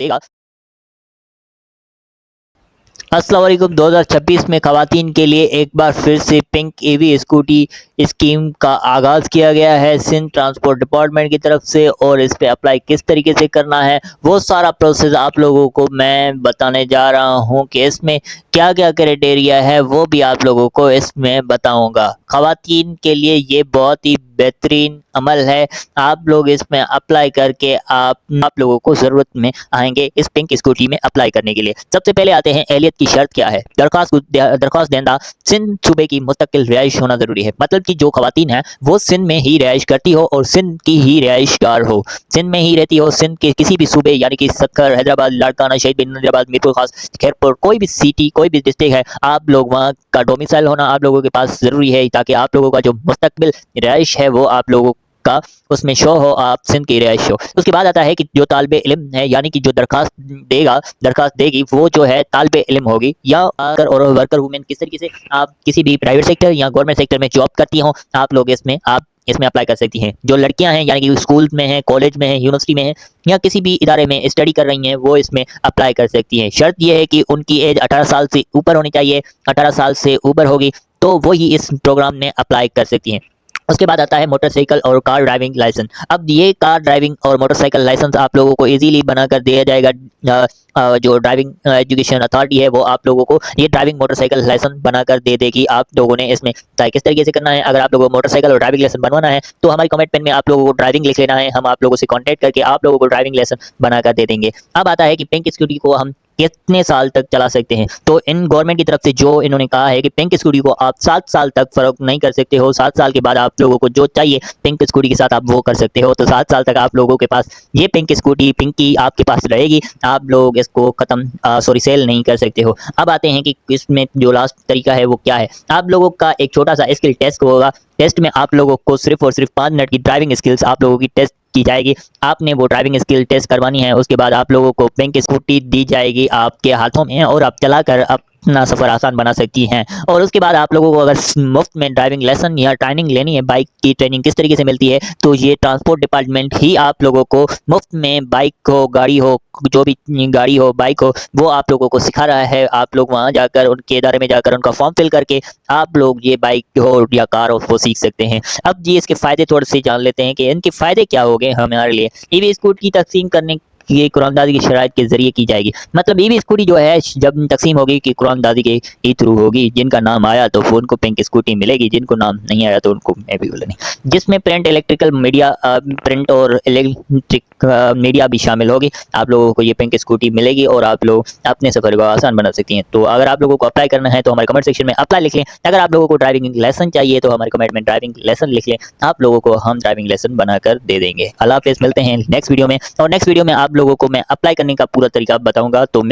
देगा। अस्सलाम वालेकुम। 2026 में खवातीन के लिए एक बार फिर से पिंक ईवी स्कूटी स्कीम का आगाज़ किया गया है सिंध ट्रांसपोर्ट डिपार्टमेंट की तरफ से, और इस पे अप्लाई किस तरीके से करना है वो सारा प्रोसेस आप लोगों को मैं बताने जा रहा हूं कि इसमें क्या क्या क्राइटेरिया है वो भी आप लोगों को इसमें बताऊंगा। खवातीन के लिए ये बहुत ही बेहतरीन अमल है। आप लोग इसमें अप्लाई करके आप लोगों को ज़रूरत में आएंगे इस पिंक स्कूटी में अप्लाई करने के लिए। सबसे पहले आते हैं एहलियत की शर्त क्या है। दरख्वास्त देंदा सिंध सूबे की मुस्तकिल रिहाइश होना ज़रूरी है। मतलब कि जो खवातीन है वो सिंध में ही रिहाइश करती हो और सिंध की ही रिहाइशगार हो, सिंध में ही रहती हो। सिंध के किसी भी सूबे यानी कि सक्कर, हैदराबाद, लाड़काना, शहीद बिन नजीराबाद, मीरपुर खास, खैरपुर, कोई भी सिटी, कोई भी डिस्ट्रिक्ट है, आप लोग वहाँ का डोमिसाइल होना आप लोगों के पास ज़रूरी है, ताकि आप लोगों का जो मुस्तकबिल रिहाइश है वो आप लोगों का उसमें शो हो, आप सिंध की रिहाइश हो। उसके बाद आता है कि जो तालिबे इल्म है यानी कि जो दरखास्त देगी वो जो है तालिबे इल्म होगी या और वर्कर वुमेन। किस तरीके से आप किसी भी प्राइवेट सेक्टर या गवर्नमेंट सेक्टर में जॉब करती हो, आप लोग इसमें अप्लाई कर सकती हैं। जो लड़कियां हैं यानी कि स्कूल में हैं, कॉलेज में हैं, यूनिवर्सिटी में हैं या किसी भी इदारे में स्टडी कर रही हैं, वो इसमें अप्लाई कर सकती हैं। शर्त यह है कि उनकी एज 18 साल से ऊपर होनी चाहिए। 18 साल से ऊपर होगी तो वो ही इस प्रोग्राम में अप्लाई कर सकती हैं। उसके बाद आता है मोटरसाइकिल और कार ड्राइविंग लाइसेंस। अब ये कार ड्राइविंग और मोटरसाइकिल लाइसेंस आप लोगों को इजीली बनाकर दिया जाएगा। जो ड्राइविंग एजुकेशन अथॉरिटी है वो आप लोगों को ये ड्राइविंग मोटरसाइकिल लाइसेंस बनाकर दे देगी। आप लोगों ने इसमें तय किस तरीके से करना है। अगर आप लोगों को मोटरसाइकिल और ड्राइविंग लाइसेंस बनवाना है तो हमारी कमेंट पेन में आप लोगों को ड्राइविंग लिख लेना है, हम आप लोगों से कॉन्टैक्ट करके आप लोगों को ड्राइविंग लाइसेंस बनाकर दे देंगे। अब आता है कि पिंक स्कूटी को हम कितने साल तक चला सकते हैं। तो इन गवर्नमेंट की तरफ से जो इन्होंने कहा है कि पिंक स्कूटी को आप 7 साल तक फर्क नहीं कर सकते हो। 7 साल के बाद आप लोगों को जो चाहिए पिंक स्कूटी के साथ आप वो कर सकते हो। तो 7 साल तक आप लोगों के पास ये पिंक स्कूटी पिंकी आपके पास रहेगी, आप लोग इसको सेल नहीं कर सकते हो। अब आते हैं कि इसमें जो लास्ट तरीका है वो क्या है। आप लोगों का एक छोटा सा स्किल टेस्ट होगा। टेस्ट में आप लोगों को सिर्फ और सिर्फ 5 मिनट की ड्राइविंग स्किल्स आप लोगों की टेस्ट की जाएगी। आपने वो ड्राइविंग स्किल टेस्ट करवानी है। उसके बाद आप लोगों को पिंक स्कूटी दी जाएगी आपके हाथों में और आप चलाकर अपना सफ़र आसान बना सकती हैं। और उसके बाद आप लोगों को अगर मुफ्त में ड्राइविंग लेसन या ट्रेनिंग लेनी है, बाइक की ट्रेनिंग किस तरीके से मिलती है, तो ये ट्रांसपोर्ट डिपार्टमेंट ही आप लोगों को मुफ्त में बाइक हो, गाड़ी हो, जो भी गाड़ी हो, बाइक हो, वो आप लोगों को सिखा रहा है। आप लोग वहाँ जाकर उनके इदारे में जाकर उनका फॉर्म फिल करके आप लोग ये बाइक हो या कार हो वो सीख सकते हैं। अब जी इसके फ़ायदे थोड़े से जान लेते हैं कि इनके फ़ायदे क्या हो गए हमारे लिए। ईवी स्कूटी की तकसीम करने ये कुरानदाजी की शराइत के जरिए की जाएगी। मतलब ईवी स्कूटी जो है जब तकसीम होगी कि कुरानदाजी के ही थ्रू होगी। जिनका नाम आया तो उनको पिंक स्कूटी मिलेगी, जिनको नाम नहीं आया तो उनको मैं भी बोला नहीं। जिसमें प्रिंट इलेक्ट्रिकल मीडिया प्रिंट और इलेक्ट्रिक मीडिया भी शामिल होगी। आप लोगों को ये पिंक स्कूटी मिलेगी और आप लोग अपने सफ़र को आसान बना सकती हैं। तो अगर आप लोगों को अप्लाई करना है तो हमारे कमेंट सेक्शन में अप्लाई लिख लें। अगर आप लोगों को ड्राइविंग लेसन चाहिए तो हमारे कमेंट में ड्राइविंग लेसन लिख लें, आप लोगों को हम ड्राइविंग लेसन बनाकर दे देंगे। अल्लाह हाफ़िज़, मिलते हैं नेक्स्ट वीडियो में। और नेक्स्ट वीडियो में आप लोगों को मैं अप्लाई करने का पूरा तरीका बताऊंगा। तो